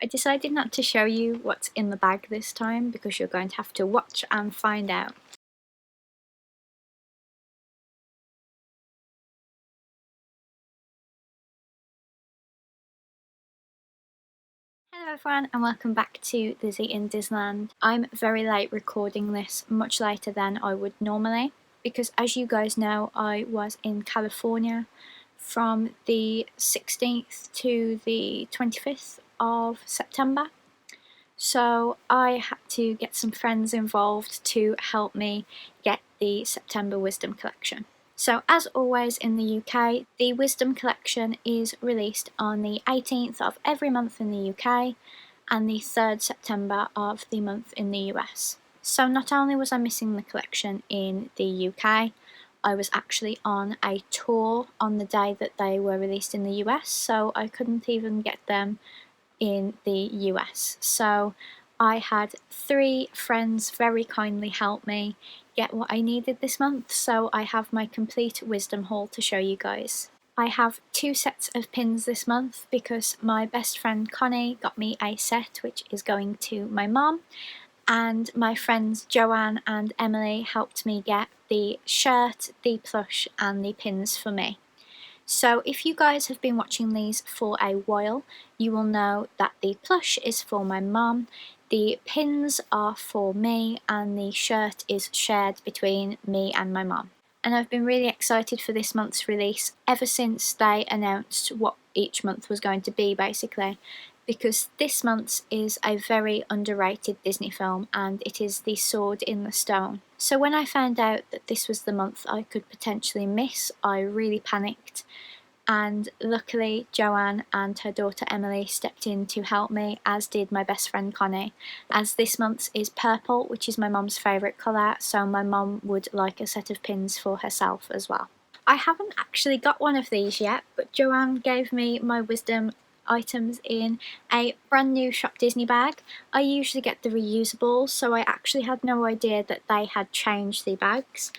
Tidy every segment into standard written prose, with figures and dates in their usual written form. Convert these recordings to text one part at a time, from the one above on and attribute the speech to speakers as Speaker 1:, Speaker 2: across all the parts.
Speaker 1: I decided not to show you what's in the bag this time because you're going to have to watch and find out. Hello everyone and welcome back to Lizzie in Disneyland. I'm very late recording this, much later than I would normally, because as you guys know I was in California from the 16th to the 25th of September. So I had to get some friends involved to help me get the September Wisdom Collection. So as always in the UK, the Wisdom Collection is released on the 18th of every month in the UK and the 3rd September of the month in the US. So not only was I missing the collection in the UK, I was actually on a tour on the day that they were released in the US, so I couldn't even get them in the US. So I had 3 friends very kindly help me get what I needed this month, so I have my complete wisdom haul to show you guys. I have 2 sets of pins this month because my best friend Connie got me a set which is going to my mum, and my friends Joanne and Emily helped me get the shirt, the plush and the pins for me. So if you guys have been watching these for a while, you will know that the plush is for my mum, the pins are for me, and the shirt is shared between me and my mum. And I've been really excited for this month's release ever since they announced what each month was going to be, basically, because this month's is a very underrated Disney film and it is The Sword in the Stone. So when I found out that this was the month I could potentially miss, I really panicked, and luckily Joanne and her daughter Emily stepped in to help me, as did my best friend Connie, as this month's is purple, which is my mum's favourite colour, so my mum would like a set of pins for herself as well. I haven't actually got one of these yet, but Joanne gave me my wisdom items in a brand new Shop Disney bag. I usually get the reusables, so I actually had no idea that they had changed the bags,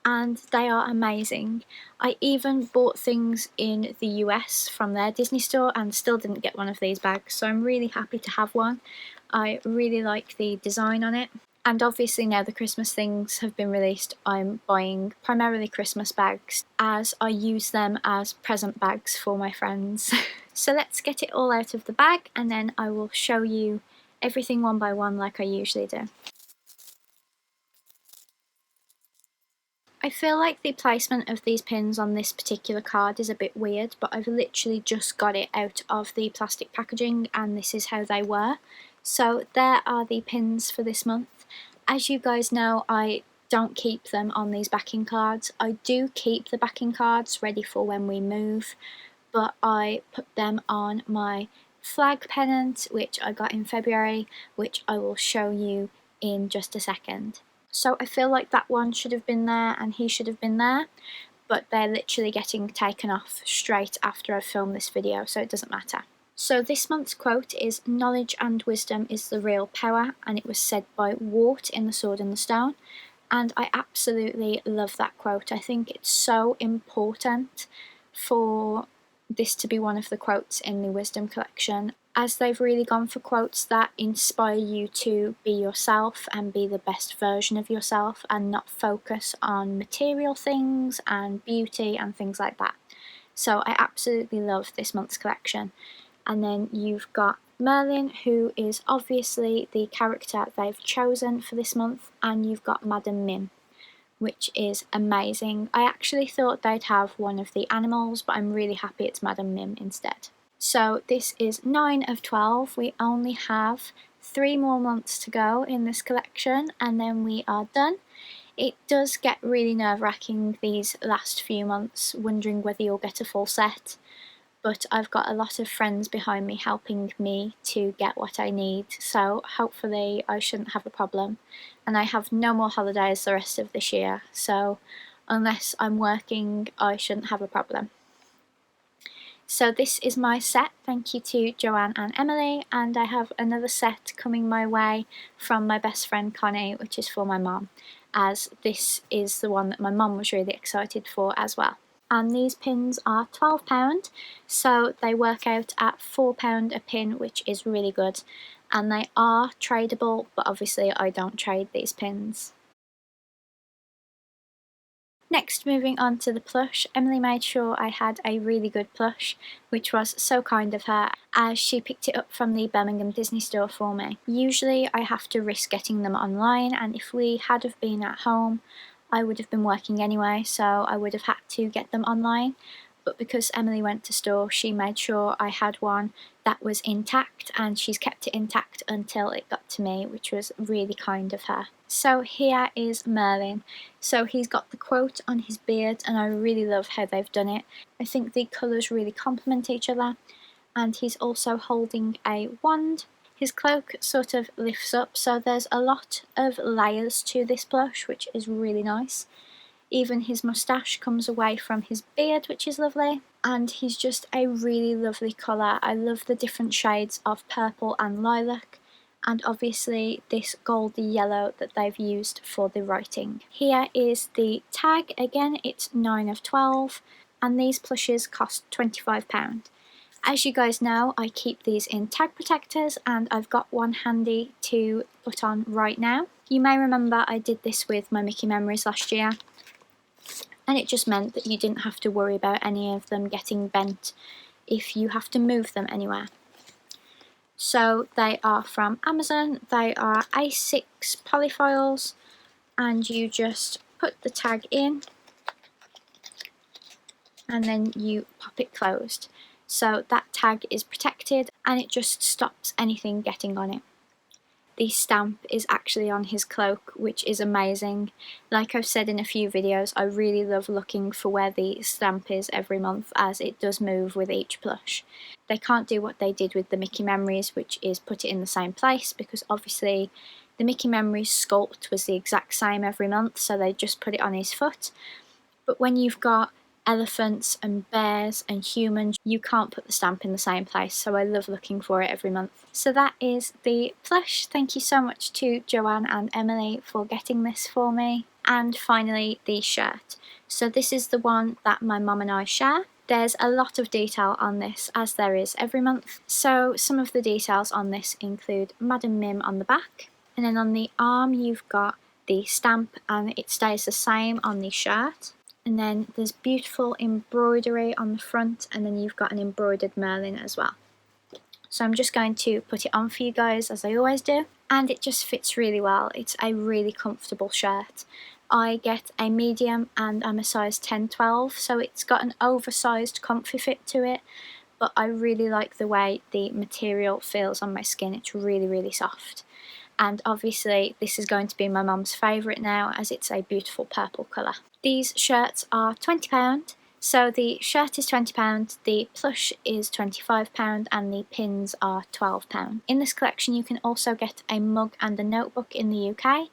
Speaker 1: and they are amazing. I even bought things in the US from their Disney store and still didn't get one of these bags, so I'm really happy to have one. I really like the design on it. And obviously now the Christmas things have been released, I'm buying primarily Christmas bags as I use them as present bags for my friends. So let's get it all out of the bag and then I will show you everything one by one like I usually do. I feel like the placement of these pins on this particular card is a bit weird, but I've literally just got it out of the plastic packaging and this is how they were. So there are the pins for this month. As you guys know, I don't keep them on these backing cards. I do keep the backing cards ready for when we move, but I put them on my flag pennant, which I got in February, which I will show you in just a second. So I feel like that one should have been there and he should have been there, but they're literally getting taken off straight after I've filmed this video, so it doesn't matter. So this month's quote is "Knowledge and wisdom is the real power," and it was said by Wart in The Sword in the Stone, and I absolutely love that quote. I think it's so important for this to be one of the quotes in the Wisdom Collection, as they've really gone for quotes that inspire you to be yourself and be the best version of yourself and not focus on material things and beauty and things like that. So I absolutely love this month's collection. And then you've got Merlin, who is obviously the character they've chosen for this month, and you've got Madam Mim, which is amazing. I actually thought they'd have one of the animals, but I'm really happy it's Madam Mim instead. So this is 9 of 12. We only have 3 more months to go in this collection and then we are done. It does get really nerve-wracking these last few months, wondering whether you'll get a full set, but I've got a lot of friends behind me helping me to get what I need, so hopefully I shouldn't have a problem. And I have no more holidays the rest of this year, so unless I'm working I shouldn't have a problem. So this is my set, thank you to Joanne and Emily, and I have another set coming my way from my best friend Connie, which is for my mum, as this is the one that my mum was really excited for as well. and these pins are £12, so they work out at £4 a pin, which is really good, and they are tradable, but obviously I don't trade these pins. Next, moving on to the plush, Emily made sure I had a really good plush, which was so kind of her, as she picked it up from the Birmingham Disney store for me. Usually I have to risk getting them online, and if we had have been at home, I would have been working anyway, so I would have had to get them online. But because Emily went to store, she made sure I had one that was intact, and she's kept it intact until it got to me, which was really kind of her. So here is Merlin. So he's got the quote on his beard, and I really love how they've done it. I think the colours really complement each other, and he's also holding a wand. His cloak sort of lifts up, so there's a lot of layers to this blush, which is really nice. Even his moustache comes away from his beard, which is lovely. And he's just a really lovely colour. I love the different shades of purple and lilac, and obviously this goldy yellow that they've used for the writing. Here is the tag. Again, it's 9 of 12, and these plushes cost £25. As you guys know, I keep these in tag protectors, and I've got one handy to put on right now. You may remember I did this with my Mickey Memories last year, and it just meant that you didn't have to worry about any of them getting bent if you have to move them anywhere. So they are from Amazon. They are A6 polyfoils, and you just put the tag in and then you pop it closed. So that tag is protected and it just stops anything getting on it. The stamp is actually on his cloak, which is amazing. Like I've said in a few videos, I really love looking for where the stamp is every month, as it does move with each plush. They can't do what they did with the Mickey Memories, which is put it in the same place, because obviously the Mickey Memories sculpt was the exact same every month, so they just put it on his foot. But when you've got elephants and bears and humans, you can't put the stamp in the same place, so I love looking for it every month. So that is the plush. Thank you so much to Joanne and Emily for getting this for me. And finally, the shirt. So this is the one that my mum and I share. There's a lot of detail on this, as there is every month. So some of the details on this include Madam Mim on the back, and then on the arm you've got the stamp, and it stays the same on the shirt. And then there's beautiful embroidery on the front, and then you've got an embroidered Merlin as well. So I'm just going to put it on for you guys, as I always do, and it just fits really well. It's a really comfortable shirt. I get a medium and I'm a size 10-12, so it's got an oversized comfy fit to it, but I really like the way the material feels on my skin. It's really, really soft. And obviously this is going to be my mum's favourite now, as it's a beautiful purple colour. These shirts are £20, so the shirt is £20, the plush is £25, and the pins are £12. In this collection you can also get a mug and a notebook in the UK,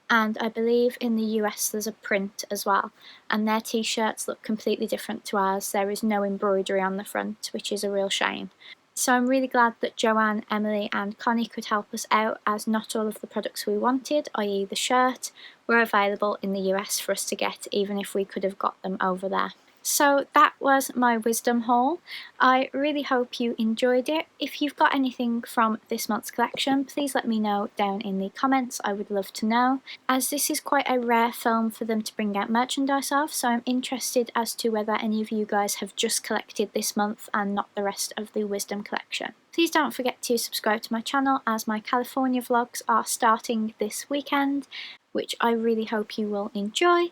Speaker 1: and I believe in the US there's a print as well, and their t-shirts look completely different to ours. There is no embroidery on the front, which is a real shame. So I'm really glad that Joanne, Emily and Connie could help us out, as not all of the products we wanted, i.e. the shirt, were available in the US for us to get, even if we could have got them over there. So that was my wisdom haul. I really hope you enjoyed it. If you've got anything from this month's collection, please let me know down in the comments. I would love to know, as this is quite a rare film for them to bring out merchandise of, so I'm interested as to whether any of you guys have just collected this month and not the rest of the wisdom collection. Please don't forget to subscribe to my channel, as my California vlogs are starting this weekend, which I really hope you will enjoy.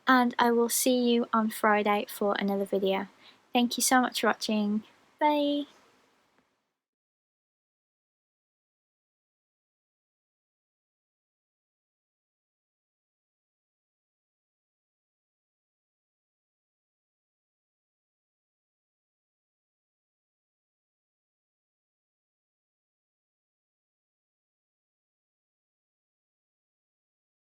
Speaker 1: And I will see you on Friday for another video. Thank you so much for watching. Bye!